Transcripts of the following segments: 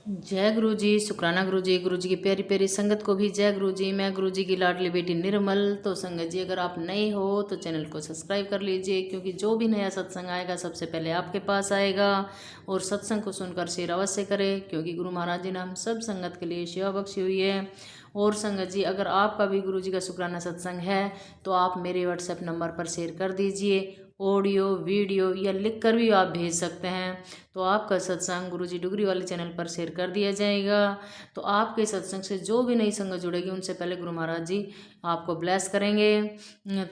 जय गुरु जी, शुक्राना गुरु जी की प्यारी प्यारी संगत को भी जय गुरु जी। मैं गुरु जी की लाडली बेटी निर्मल। तो संगत जी, अगर आप नए हो तो चैनल को सब्सक्राइब कर लीजिए, क्योंकि जो भी नया सत्संग आएगा सबसे पहले आपके पास आएगा। और सत्संग को सुनकर शेयर अवश्य करें, क्योंकि गुरु महाराज जी ने हम सब संगत के लिए सेवा बख्शी हुई है। और संगत जी, अगर आपका भी गुरु जी का शुक्राना सत्संग है तो आप मेरे व्हाट्सएप नंबर पर शेयर कर दीजिए। ऑडियो वीडियो या लिख कर भी आप भेज सकते हैं, तो आपका सत्संग गुरु जी डुगरी वाले चैनल पर शेयर कर दिया जाएगा। तो आपके सत्संग से जो भी नई संगत जुड़ेगी उनसे पहले गुरु महाराज जी आपको ब्लेस करेंगे।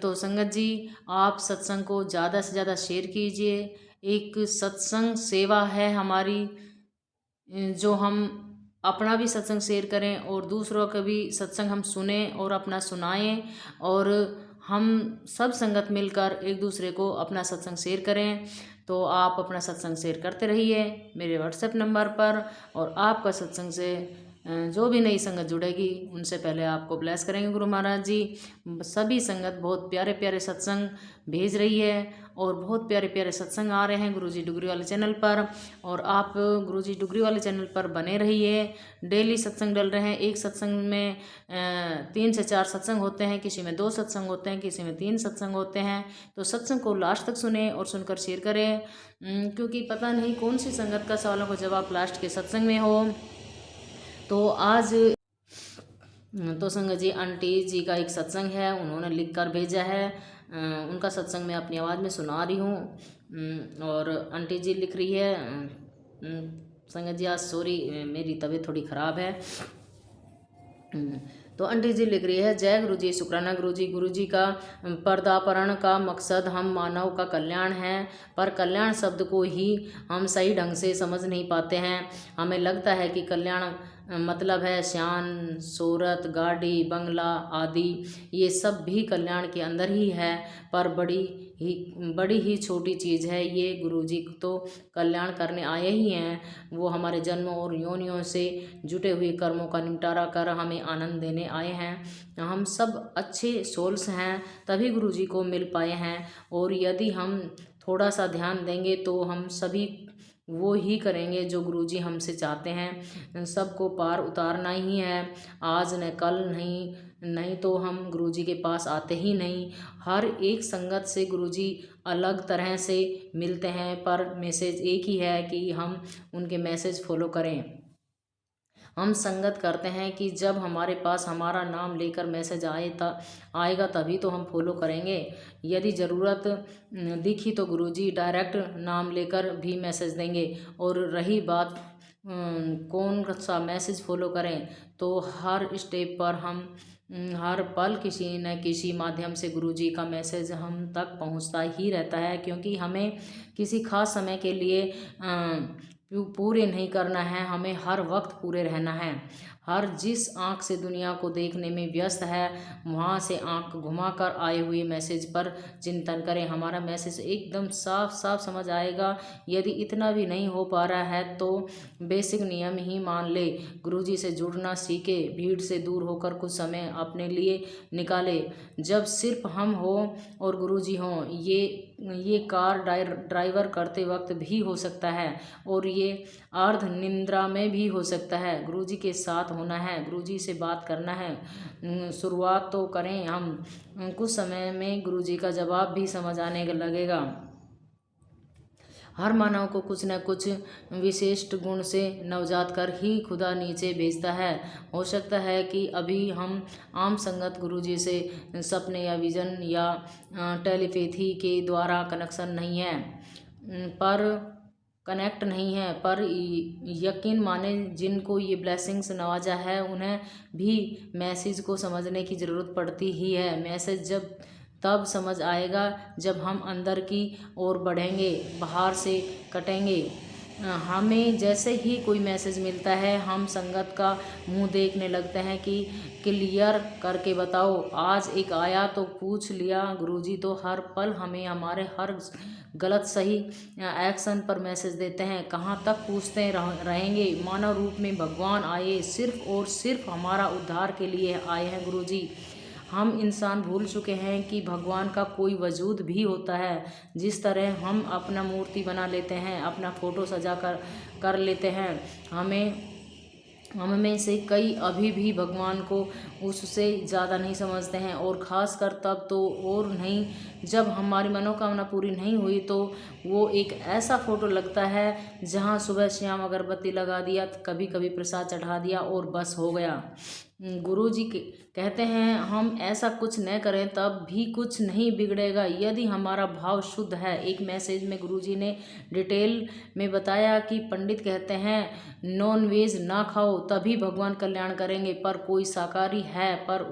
तो संगत जी, आप सत्संग को ज़्यादा से ज़्यादा शेयर कीजिए। एक सत्संग सेवा है हमारी, जो हम अपना भी सत्संग शेयर करें और दूसरों का भी सत्संग हम सुने और अपना सुनाएं। और हम सब संगत मिलकर एक दूसरे को अपना सत्संग शेयर करें। तो आप अपना सत्संग शेयर करते रहिए मेरे व्हाट्सएप नंबर पर। और आपका सत्संग से जो भी नई संगत जुड़ेगी उनसे पहले आपको ब्लेस करेंगे गुरु महाराज जी। सभी संगत बहुत प्यारे प्यारे सत्संग भेज रही है और बहुत प्यारे प्यारे सत्संग आ रहे हैं गुरु जी डुगरी वाले चैनल पर। और आप गुरु जी डुगरी वाले चैनल पर बने रहिए। डेली सत्संग डल रहे हैं। एक सत्संग में 3 से 4 सत्संग होते हैं, किसी में 2 सत्संग होते हैं, किसी में 3 सत्संग होते हैं। तो सत्संग को लास्ट तक सुने और सुनकर शेयर करें, क्योंकि पता नहीं कौन सी संगत का सवालों का जवाब लास्ट के सत्संग में हो। तो आज तो संगत जी, आंटी जी का एक सत्संग है, उन्होंने लिख कर भेजा है। उनका सत्संग मैं अपनी आवाज़ में सुना रही हूँ। और आंटी जी लिख रही है, संगत जी आज सॉरी मेरी तबीयत थोड़ी ख़राब है। तो आंटी जी लिख रही है, जय गुरु जी, शुक्राना गुरु जी का पर्दापरण का मकसद हम मानव का कल्याण है, पर कल्याण शब्द को ही हम सही ढंग से समझ नहीं पाते हैं। हमें लगता है कि कल्याण मतलब है शान शोहरत गाड़ी बंगला आदि, ये सब भी कल्याण के अंदर ही है, पर बड़ी ही छोटी चीज़ है ये। गुरुजी तो कल्याण करने आए ही हैं, वो हमारे जन्मों और योनियों से जुटे हुए कर्मों का निपटारा कर हमें आनंद देने आए हैं। हम सब अच्छे सोल्स हैं, तभी गुरुजी को मिल पाए हैं। और यदि हम थोड़ा सा ध्यान देंगे तो हम सभी वो ही करेंगे जो गुरुजी हमसे चाहते हैं। सबको पार उतारना ही है, आज न कल नहीं तो हम गुरुजी के पास आते ही नहीं। हर एक संगत से गुरुजी अलग तरह से मिलते हैं, पर मैसेज एक ही है कि हम उनके मैसेज फॉलो करें। हम संगत करते हैं कि जब हमारे पास हमारा नाम लेकर मैसेज आएगा तभी तो हम फॉलो करेंगे। यदि ज़रूरत दिखी तो गुरुजी डायरेक्ट नाम लेकर भी मैसेज देंगे। और रही बात कौन सा मैसेज फॉलो करें, तो हर स्टेप पर हम हर पल किसी न किसी माध्यम से गुरुजी का मैसेज हम तक पहुंचता ही रहता है, क्योंकि हमें किसी खास समय के लिए पूरे नहीं करना है, हमें हर वक्त पूरे रहना है। हर जिस आँख से दुनिया को देखने में व्यस्त है, वहाँ से आँख घुमाकर आए हुए मैसेज पर चिंतन करें। हमारा मैसेज एकदम साफ साफ समझ आएगा। यदि इतना भी नहीं हो पा रहा है तो बेसिक नियम ही मान ले, गुरुजी से जुड़ना सीखे, भीड़ से दूर होकर कुछ समय अपने लिए निकाले। जब सिर्फ हम हो और गुरुजी हों, ये कार ड्राइवर करते वक्त भी हो सकता है और ये अर्ध निंद्रा में भी हो सकता है। गुरुजी के साथ होना है, गुरुजी से बात करना है। शुरुआत तो करें हम, कुछ समय में गुरुजी का जवाब भी समझ आने लगेगा। हर मानव को कुछ न कुछ विशिष्ट गुण से नवजात कर ही खुदा नीचे भेजता है। हो सकता है कि अभी हम आम संगत गुरुजी से सपने या विजन या टेलीपैथी के द्वारा कनेक्ट नहीं है, पर यकीन माने जिनको ये ब्लेसिंग्स नवाजा है उन्हें भी मैसेज को समझने की ज़रूरत पड़ती ही है। मैसेज तब समझ आएगा जब हम अंदर की ओर बढ़ेंगे, बाहर से कटेंगे। हमें जैसे ही कोई मैसेज मिलता है हम संगत का मुंह देखने लगते हैं कि क्लियर करके बताओ। आज एक आया तो पूछ लिया, गुरुजी तो हर पल हमें हमारे हर गलत सही एक्शन पर मैसेज देते हैं। कहाँ तक पूछते रहेंगे। मानव रूप में भगवान आए, सिर्फ और सिर्फ हमारा उद्धार के लिए आए हैं गुरुजी। हम इंसान भूल चुके हैं कि भगवान का कोई वजूद भी होता है। जिस तरह हम अपना मूर्ति बना लेते हैं, अपना फ़ोटो सजा कर लेते हैं, हमें हम में से कई अभी भी भगवान को उससे ज़्यादा नहीं समझते हैं, और ख़ासकर तब तो और नहीं जब हमारी मनोकामना पूरी नहीं हुई तो वो एक ऐसा फ़ोटो लगता है जहाँ सुबह शाम अगरबत्ती लगा दिया, कभी कभी प्रसाद चढ़ा दिया और बस हो गया। गुरु जी कहते हैं हम ऐसा कुछ न करें तब भी कुछ नहीं बिगड़ेगा यदि हमारा भाव शुद्ध है। एक मैसेज में गुरु जी ने डिटेल में बताया कि पंडित कहते हैं नॉन वेज ना खाओ तभी भगवान कल्याण करेंगे, पर कोई शाकाहारी है पर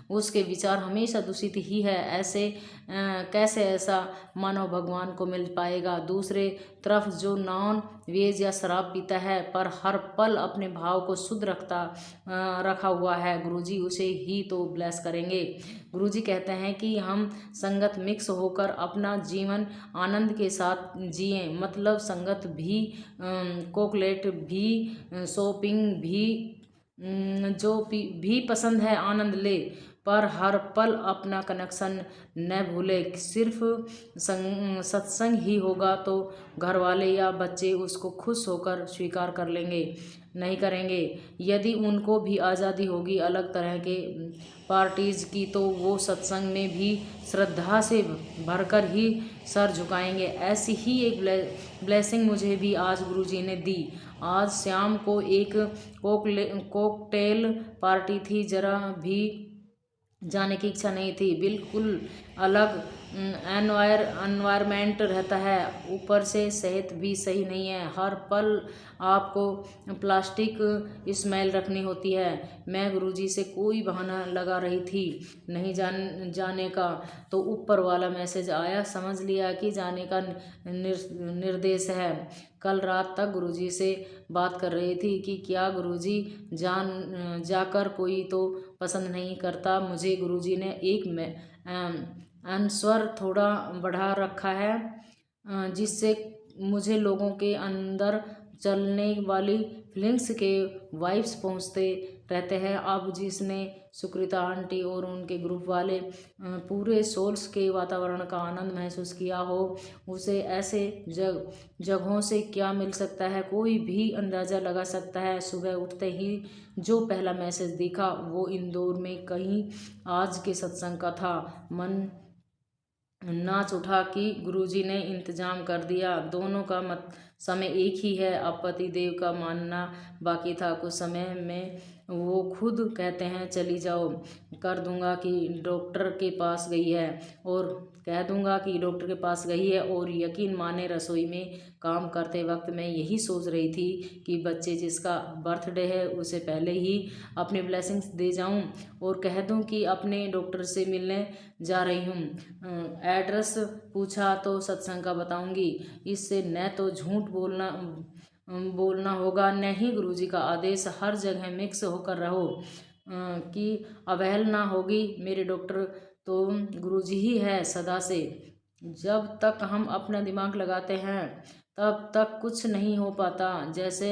उसके विचार हमेशा दूषित ही है, ऐसे कैसे ऐसा मानव भगवान को मिल पाएगा। दूसरे तरफ जो नॉन वेज या शराब पीता है पर हर पल अपने भाव को शुद्ध रखा हुआ है, गुरुजी उसे ही तो ब्लेस करेंगे। गुरुजी कहते हैं कि हम संगत मिक्स होकर अपना जीवन आनंद के साथ जिए, मतलब संगत भी, कोकलेट भी, शॉपिंग भी, जो भी पसंद है आनंद ले, पर हर पल अपना कनेक्शन न भूले। सिर्फ सत्संग ही होगा तो घर वाले या बच्चे उसको खुश होकर स्वीकार कर लेंगे, नहीं करेंगे। यदि उनको भी आज़ादी होगी अलग तरह के पार्टीज़ की तो वो सत्संग में भी श्रद्धा से भरकर ही सर झुकाएंगे। ऐसी ही एक ब्लेसिंग मुझे भी आज गुरुजी ने दी। आज शाम को एक कॉकटेल पार्टी थी, जरा भी जाने की इच्छा नहीं थी। बिल्कुल अलग एनवायरमेंट रहता है, ऊपर से सेहत भी सही नहीं है, हर पल आपको प्लास्टिक स्मेल रखनी होती है। मैं गुरुजी से कोई बहाना लगा रही थी नहीं जाने का, तो ऊपर वाला मैसेज आया, समझ लिया कि जाने का निर्देश है। कल रात तक गुरुजी से बात कर रही थी कि क्या गुरुजी जाकर कोई तो पसंद नहीं करता। मुझे गुरुजी ने एक आंसर थोड़ा बढ़ा रखा है, जिससे मुझे लोगों के अंदर चलने वाली फीलिंग्स के वाइब्स पहुंचते रहते हैं। अब जिसने सुकृता आंटी और उनके ग्रुप वाले पूरे सोल्स के वातावरण का आनंद महसूस किया हो, उसे ऐसे जगहों से क्या मिल सकता है, कोई भी अंदाज़ा लगा सकता है। सुबह उठते ही जो पहला मैसेज दिखा वो इंदौर में कहीं आज के सत्संग का था। मन नाच उठा कि गुरुजी ने इंतजाम कर दिया। दोनों का समय एक ही है। अब पति देव का मानना बाकी था। कुछ समय में वो खुद कहते हैं चली जाओ, कर दूंगा कि डॉक्टर के पास गई है, और कह दूंगा कि डॉक्टर के पास गई है। और यकीन माने रसोई में काम करते वक्त मैं यही सोच रही थी कि बच्चे जिसका बर्थडे है उसे पहले ही अपनी ब्लेसिंग्स दे जाऊं और कह दूं कि अपने डॉक्टर से मिलने जा रही हूं। एड्रेस पूछा तो सत्संग का बताऊंगी, इससे न तो झूठ बोलना होगा, न ही गुरुजी का आदेश। हर जगह मिक्स होकर रहो कि अवहेलना होगी। मेरे डॉक्टर तो गुरुजी ही है सदा से। जब तक हम अपना दिमाग लगाते हैं तब तक कुछ नहीं हो पाता। जैसे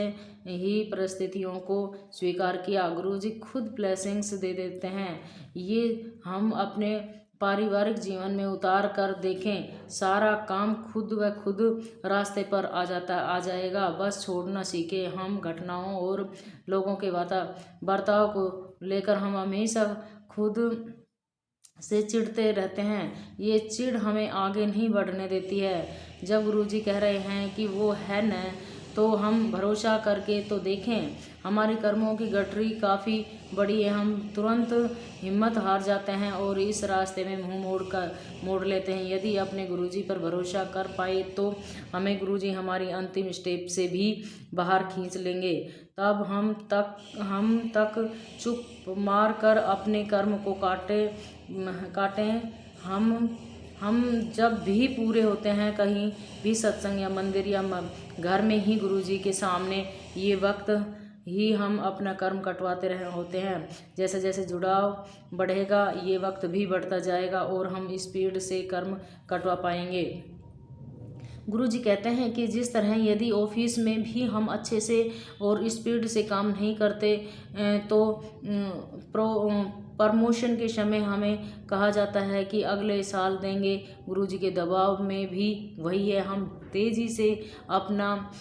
ही परिस्थितियों को स्वीकार किया, गुरुजी खुद ब्लेसिंग्स दे देते हैं। ये हम अपने पारिवारिक जीवन में उतार कर देखें, सारा काम खुद व खुद रास्ते पर आ जाएगा। बस छोड़ना सीखे। हम घटनाओं और लोगों के बर्ताव को लेकर हम हमेशा खुद से चिढ़ते रहते हैं। ये चिढ़ हमें आगे नहीं बढ़ने देती है। जब गुरुजी कह रहे हैं कि वो है न, तो हम भरोसा करके तो देखें। हमारी कर्मों की गठरी काफ़ी बड़ी है, हम तुरंत हिम्मत हार जाते हैं और इस रास्ते में मुंह मोड़ लेते हैं। यदि अपने गुरुजी पर भरोसा कर पाए तो हमें गुरुजी हमारी अंतिम स्टेप से भी बाहर खींच लेंगे। तब हम तक चुप मार कर अपने कर्म को काटें। हम जब भी पूरे होते हैं कहीं भी सत्संग या मंदिर या घर में ही गुरुजी के सामने, ये वक्त ही हम अपना कर्म कटवाते होते हैं। जैसे जैसे जुड़ाव बढ़ेगा ये वक्त भी बढ़ता जाएगा और हम स्पीड से कर्म कटवा पाएंगे। गुरुजी कहते हैं कि जिस तरह यदि ऑफिस में भी हम अच्छे से और स्पीड से काम नहीं करते तो प्रमोशन के समय हमें कहा जाता है कि अगले साल देंगे। गुरुजी के दबाव में भी वही है, हम तेज़ी से अपना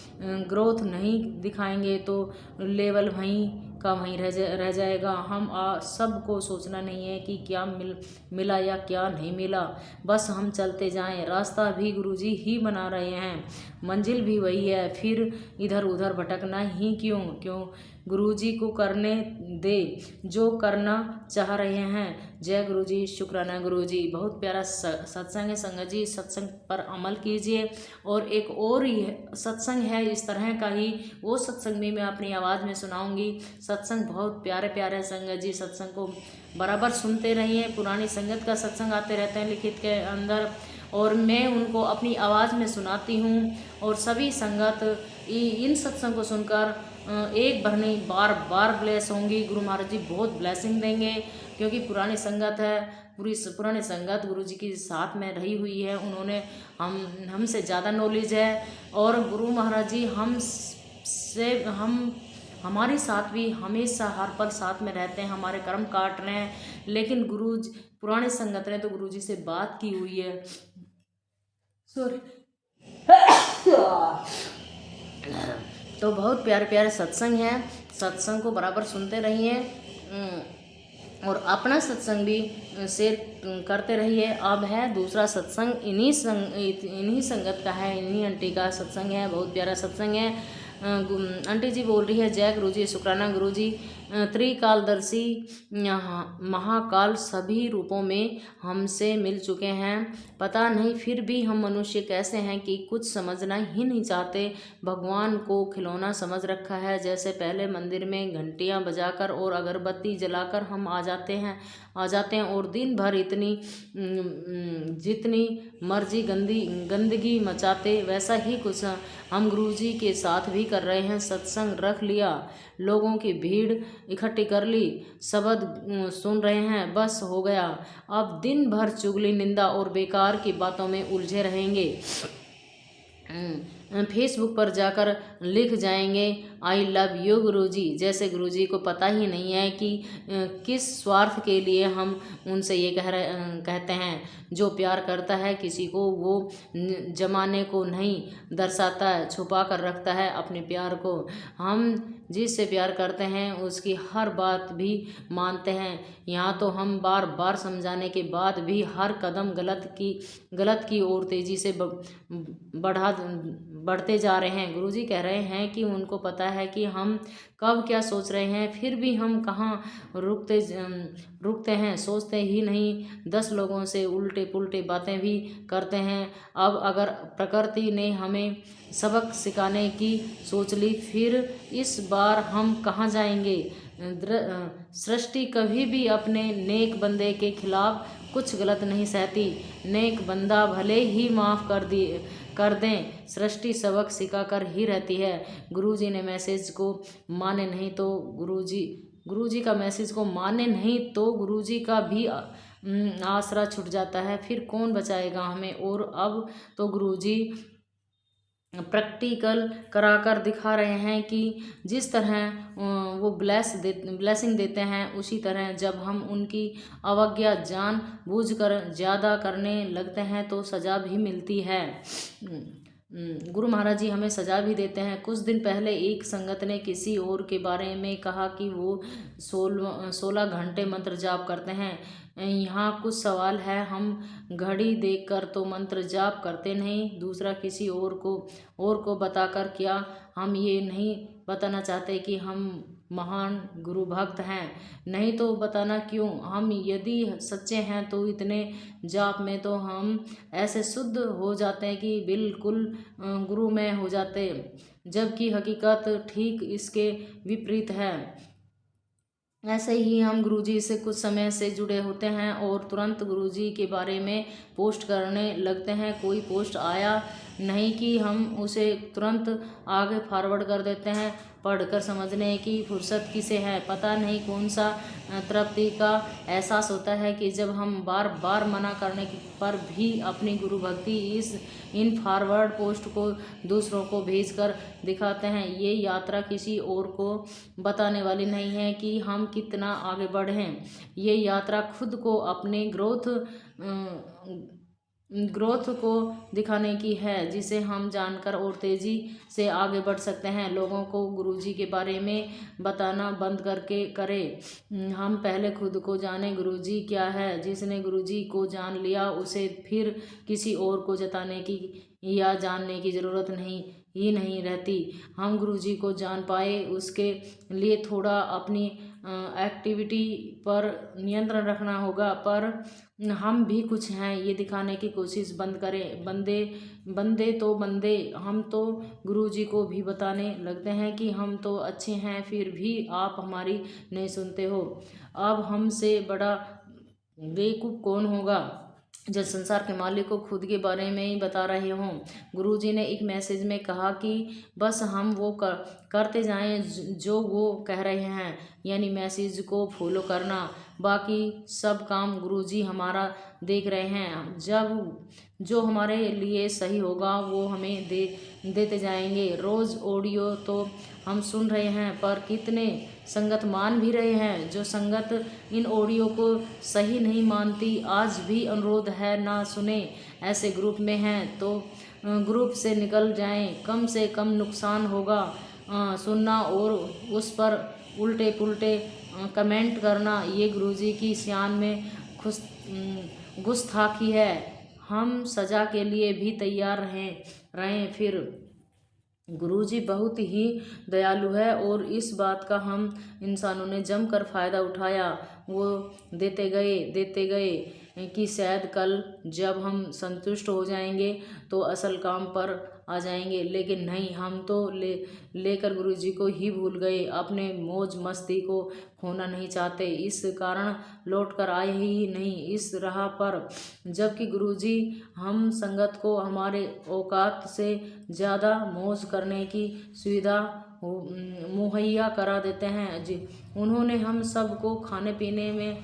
ग्रोथ नहीं दिखाएंगे तो लेवल वहीं का वहीं रह जाएगा। हम सबको सोचना नहीं है कि क्या मिला या क्या नहीं मिला, बस हम चलते जाएं। रास्ता भी गुरुजी ही बना रहे हैं, मंजिल भी वही है, फिर इधर उधर भटकना ही क्यों क्यों। गुरुजी को करने दे जो करना चाह रहे हैं। जय गुरुजी, शुक्राना गुरुजी। बहुत प्यारा सत्संग है संगत जी, सत्संग पर अमल कीजिए। और एक और ही सत्संग है इस तरह का ही, वो सत्संग भी मैं अपनी आवाज़ में सुनाऊंगी। सत्संग बहुत प्यारे प्यारे संगत जी, सत्संग को बराबर सुनते रहिए। पुरानी संगत का सत्संग आते रहते हैं लिखित के अंदर, और मैं उनको अपनी आवाज़ में सुनाती हूँ। और सभी संगत इन सत्संग को सुनकर एक बार नहीं बार बार ब्लेस होंगी। गुरु महाराज जी बहुत ब्लेसिंग देंगे, क्योंकि पुरानी संगत है, पुरानी संगत गुरुजी के साथ में रही हुई है। उन्होंने हमसे ज़्यादा नॉलेज है, और गुरु महाराज जी हमारे साथ भी हमेशा हर पल साथ में रहते हैं, हमारे कर्म काट रहे हैं। लेकिन पुराने संगत ने तो गुरुजी से बात की हुई है। सॉरी तो बहुत प्यारे प्यारे सत्संग हैं, सत्संग को बराबर सुनते रहिए और अपना सत्संग भी शेयर करते रहिए। अब है दूसरा सत्संग, इन्हीं संगत का है, इन्हीं आंटी का सत्संग है। बहुत प्यारा सत्संग है। आंटी जी बोल रही है, जय गुरुजी, शुक्राना गुरुजी। त्रिकालदर्शी महाकाल सभी रूपों में हमसे मिल चुके हैं। पता नहीं फिर भी हम मनुष्य कैसे हैं कि कुछ समझना ही नहीं चाहते। भगवान को खिलौना समझ रखा है। जैसे पहले मंदिर में घंटियां बजाकर और अगरबत्ती जलाकर हम आ जाते हैं और दिन भर जितनी मर्जी गंदगी मचाते, वैसा ही कुछ हम गुरुजी के साथ भी कर रहे हैं। सत्संग रख लिया, लोगों की भीड़ इकट्ठी कर ली, शब्द सुन रहे हैं, बस हो गया। अब दिन भर चुगली, निंदा और बेकार की बातों में उलझे रहेंगे। फेसबुक पर जाकर लिख जाएंगे, आई लव यू गुरुजी, जैसे गुरुजी को पता ही नहीं है कि किस स्वार्थ के लिए हम उनसे ये कहते हैं। जो प्यार करता है किसी को, वो जमाने को नहीं दर्शाता है, छुपा कर रखता है अपने प्यार को। हम जिससे प्यार करते हैं उसकी हर बात भी मानते हैं। यहाँ तो हम बार बार समझाने के बाद भी हर कदम गलत की ओर तेजी से बढ़ते जा रहे हैं। गुरुजी कह रहे हैं कि उनको पता है कि हम कब क्या सोच रहे हैं, फिर भी हम कहाँ रुकते हैं, सोचते ही नहीं। 10 लोगों से उल्टे पुल्टे बातें भी करते हैं। अब अगर प्रकृति ने हमें सबक सिखाने की सोच ली, फिर इस बार हम कहाँ जाएंगे। सृष्टि कभी भी अपने नेक बंदे के खिलाफ कुछ गलत नहीं सहती। नेक बंदा भले ही माफ़ कर दें, सृष्टि सबक सिखाकर ही रहती है। गुरुजी ने मैसेज को माने नहीं तो गुरुजी का मैसेज को माने नहीं तो गुरुजी का भी आसरा छूट जाता है, फिर कौन बचाएगा हमें। और अब तो गुरुजी प्रैक्टिकल कराकर दिखा रहे हैं कि जिस तरह वो ब्लेसिंग देते हैं, उसी तरह जब हम उनकी अवज्ञा जानबूझकर ज़्यादा करने लगते हैं तो सज़ा भी मिलती है। गुरु महाराज जी हमें सज़ा भी देते हैं। कुछ दिन पहले एक संगत ने किसी और के बारे में कहा कि वो 16 घंटे मंत्र जाप करते हैं। यहाँ कुछ सवाल है, हम घड़ी देखकर तो मंत्र जाप करते नहीं। दूसरा, किसी और को बताकर क्या हम ये नहीं बताना चाहते कि हम महान गुरु भक्त हैं? नहीं तो बताना क्यों? हम यदि सच्चे हैं तो इतने जाप में तो हम ऐसे शुद्ध हो जाते हैं कि बिल्कुल गुरुमय हो जाते, जबकि हकीकत ठीक इसके विपरीत है। ऐसे ही हम गुरुजी से कुछ समय से जुड़े होते हैं और तुरंत गुरुजी के बारे में पोस्ट करने लगते हैं। कोई पोस्ट आया नहीं कि हम उसे तुरंत आगे फॉरवर्ड कर देते हैं। पढ़कर समझने की फुर्सत किसे है। पता नहीं कौन सा तृप्ति का एहसास होता है कि जब हम बार बार मना करने पर भी अपनी गुरु भक्ति इन फॉरवर्ड पोस्ट को दूसरों को भेज कर दिखाते हैं। ये यात्रा किसी और को बताने वाली नहीं है कि हम कितना आगे बढ़े हैं। ये यात्रा खुद को अपने ग्रोथ को दिखाने की है, जिसे हम जानकर और तेज़ी से आगे बढ़ सकते हैं। लोगों को गुरुजी के बारे में बताना बंद करके करें। हम पहले खुद को जाने गुरुजी क्या है। जिसने गुरुजी को जान लिया उसे फिर किसी और को जताने की या जानने की ज़रूरत नहीं रहती। हम गुरुजी को जान पाए उसके लिए थोड़ा अपनी एक्टिविटी पर नियंत्रण रखना होगा, पर हम भी कुछ हैं ये दिखाने की कोशिश बंद करें। बंदे हम तो गुरुजी को भी बताने लगते हैं कि हम तो अच्छे हैं, फिर भी आप हमारी नहीं सुनते हो। अब हमसे बड़ा बेवकूफ़ कौन होगा जब संसार के मालिक को खुद के बारे में ही बता रहे हों। गुरुजी ने एक मैसेज में कहा कि बस हम वो करते जाएं जो वो कह रहे हैं, यानी मैसेज को फॉलो करना। बाकी सब काम गुरुजी हमारा देख रहे हैं। जब जो हमारे लिए सही होगा वो हमें देते जाएंगे। रोज़ ऑडियो तो हम सुन रहे हैं, पर कितने संगत मान भी रहे हैं। जो संगत इन ऑडियो को सही नहीं मानती, आज भी अनुरोध है ना सुने। ऐसे ग्रुप में हैं तो ग्रुप से निकल जाएं, कम से कम नुकसान होगा सुनना और उस पर उल्टे पुल्टे कमेंट करना। ये गुरुजी की शान में गुस्ताखी है। हम सज़ा के लिए भी तैयार रहें। फिर गुरुजी बहुत ही दयालु है और इस बात का हम इंसानों ने जमकर फ़ायदा उठाया। वो देते गए कि शायद कल जब हम संतुष्ट हो जाएंगे तो असल काम पर आ जाएंगे, लेकिन नहीं, हम तो लेकर गुरुजी को ही भूल गए। अपने मौज मस्ती को खोना नहीं चाहते, इस कारण लौट कर आए ही नहीं इस राह पर। जबकि गुरुजी हम संगत को हमारे औकात से ज़्यादा मौज करने की सुविधा मुहैया करा देते हैं। जी, उन्होंने हम सबको खाने पीने में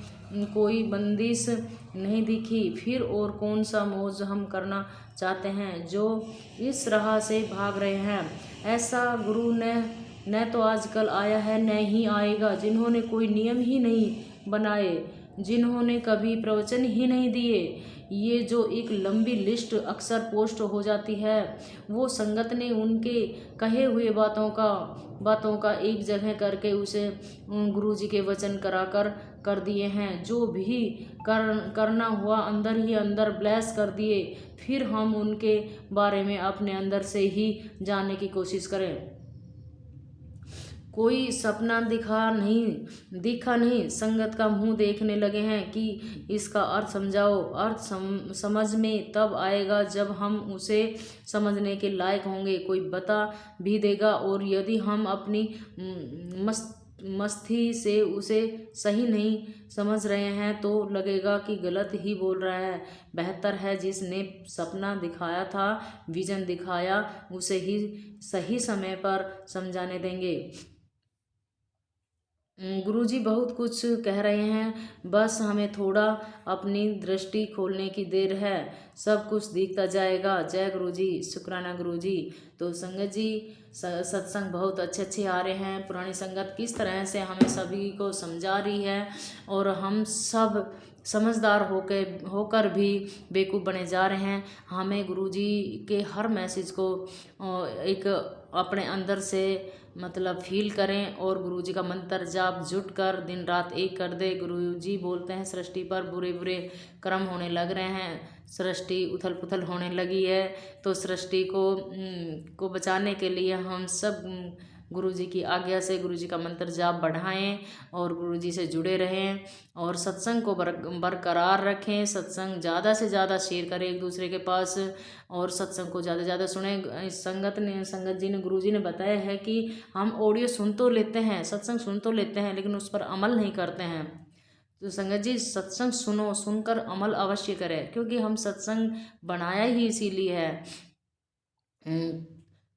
कोई बंदिश नहीं दिखी। फिर और कौन सा मौज हम करना चाहते हैं जो इस राह से भाग रहे हैं। ऐसा गुरु न तो आजकल आया है न ही आएगा, जिन्होंने कोई नियम ही नहीं बनाए, जिन्होंने कभी प्रवचन ही नहीं दिए। ये जो एक लंबी लिस्ट अक्सर पोस्ट हो जाती है, वो संगत ने उनके कहे हुए बातों का एक जगह करके उसे गुरुजी के वचन कर दिए हैं। जो भी करना हुआ अंदर ही अंदर ब्लेस कर दिए। फिर हम उनके बारे में अपने अंदर से ही जानने की कोशिश करें। कोई सपना दिखा नहीं, संगत का मुंह देखने लगे हैं कि इसका अर्थ समझाओ। अर्थ समझ में तब आएगा जब हम उसे समझने के लायक होंगे। कोई बता भी देगा, और यदि हम अपनी मस्ती से उसे सही नहीं समझ रहे हैं तो लगेगा कि गलत ही बोल रहा है। बेहतर है जिसने सपना दिखाया था, विजन दिखाया, उसे ही सही समय पर समझाने देंगे। गुरुजी बहुत कुछ कह रहे हैं, बस हमें थोड़ा अपनी दृष्टि खोलने की देर है, सब कुछ दिखता जाएगा। जय गुरुजी, शुक्राना गुरुजी। तो संगत जी, सत्संग बहुत अच्छे आ रहे हैं। पुरानी संगत किस तरह से हमें सभी को समझा रही है, और हम सब समझदार होकर भी बेवकूफ़ बने जा रहे हैं। हमें गुरुजी के हर मैसेज को एक अपने अंदर से मतलब फील करें, और गुरुजी का मंत्र जाप जुट कर दिन रात एक कर दे। गुरुजी बोलते हैं सृष्टि पर बुरे कर्म होने लग रहे हैं, सृष्टि उथल पुथल होने लगी है, तो सृष्टि को बचाने के लिए हम सब गुरुजी की आज्ञा से गुरुजी का मंत्र जाप बढ़ाएं और गुरुजी से जुड़े रहें, और सत्संग को बरकरार रखें। सत्संग ज़्यादा से ज़्यादा शेयर करें एक दूसरे के पास, और सत्संग को ज़्यादा से ज़्यादा सुने। संगत जी ने गुरुजी ने बताया है कि हम ऑडियो सुन तो लेते हैं, सत्संग सुन तो लेते हैं, लेकिन उस पर अमल नहीं करते हैं। तो संगत जी, सत्संग सुनकर अमल अवश्य करें, क्योंकि हम सत्संग बनाया ही इसीलिए है।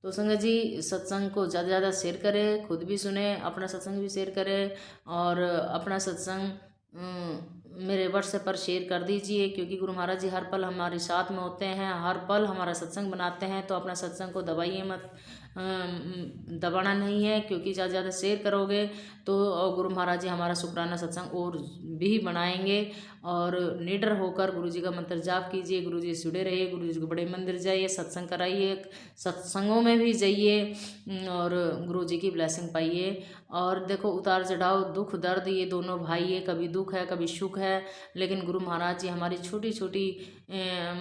तो संगत जी सत्संग को ज़्यादा से ज़्यादा शेयर करें, खुद भी सुने, अपना सत्संग भी शेयर करें और अपना सत्संग मेरे व्हाट्सएप पर शेयर कर दीजिए, क्योंकि गुरु महाराज जी हर पल हमारे साथ में होते हैं, हर पल हमारा सत्संग बनाते हैं। तो अपना सत्संग को दबाइए मत, दबाना नहीं है, क्योंकि ज़्यादा से ज़्यादा शेयर करोगे तो गुरु महाराज जी हमारा शुक्राना सत्संग और भी बनाएंगे। और निडर होकर गुरु जी का मंत्र जाप कीजिए, गुरु जी से जुड़े रहिए, गुरु जी के बड़े मंदिर जाइए, सत्संग कराइए, सत्संगों में भी जाइए और गुरु जी की ब्लेसिंग पाइए। और देखो उतार चढ़ाव, दुख दर्द ये दोनों भाई है, कभी दुख है कभी सुख है, लेकिन गुरु महाराज जी हमारी छोटी छोटी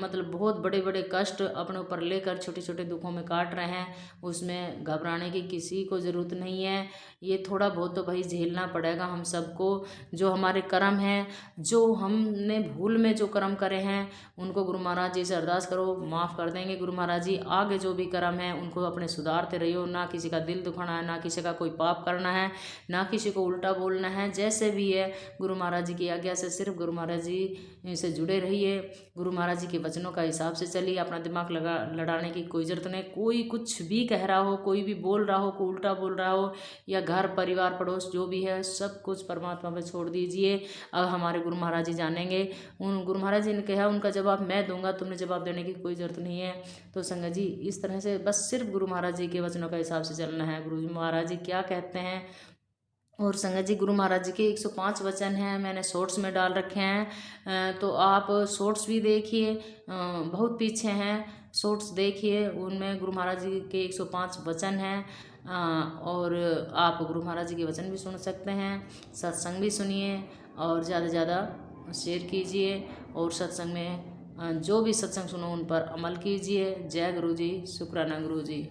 मतलब बहुत बड़े बड़े कष्ट अपने ऊपर लेकर छोटे छोटे दुखों में काट रहे हैं। उसमें घबराने की किसी को ज़रूरत नहीं है। ये थोड़ा बहुत तो भाई झेलना पड़ेगा हम सबको, जो हमारे कर्म हैं, जो हमने भूल में जो कर्म करे हैं उनको गुरु महाराज जी से अरदास करो, माफ़ कर देंगे गुरु महाराज जी। आगे जो भी कर्म है उनको अपने सुधारते रहियो, ना किसी का दिल दुखाना है, ना किसी का कोई पाप करना है, ना किसी को उल्टा बोलना है। जैसे भी है गुरु महाराज जी की आज्ञा से सिर्फ गुरु महाराज जी से जुड़े रहिए, गुरु महाराज जी के वचनों का हिसाब से चलिए। अपना दिमाग लड़ाने की कोई ज़रूरत नहीं। कोई कुछ भी कह रहा हो, कोई भी बोल रहा हो, कोई उल्टा बोल रहा हो, या घर परिवार पड़ोस जो भी है सब कुछ परमात्मा पे छोड़ दीजिए। अब हमारे गुरु महाराज जी जानेंगे। उन गुरु महाराज जी ने कहा उनका जवाब मैं दूंगा, तुमने जवाब देने की कोई ज़रूरत नहीं है। तो संगत जी इस तरह से बस सिर्फ गुरु महाराज जी के वचनों का हिसाब से चलना है। गुरु महाराज जी क्या कहते हैं। और संगत जी गुरु महाराज जी के 105 वचन हैं, मैंने शॉर्ट्स में डाल रखे हैं, तो आप शॉर्ट्स भी देखिए, बहुत पीछे हैं, शॉर्ट्स देखिए, उनमें गुरु महाराज जी के 105 वचन हैं। और आप गुरु महाराज जी के वचन भी सुन सकते हैं, सत्संग भी सुनिए और ज़्यादा से ज़्यादा शेयर कीजिए। और सत्संग में जो भी सत्संग सुनो उन पर अमल कीजिए। जय गुरु जी, शुक्राना गुरु जी।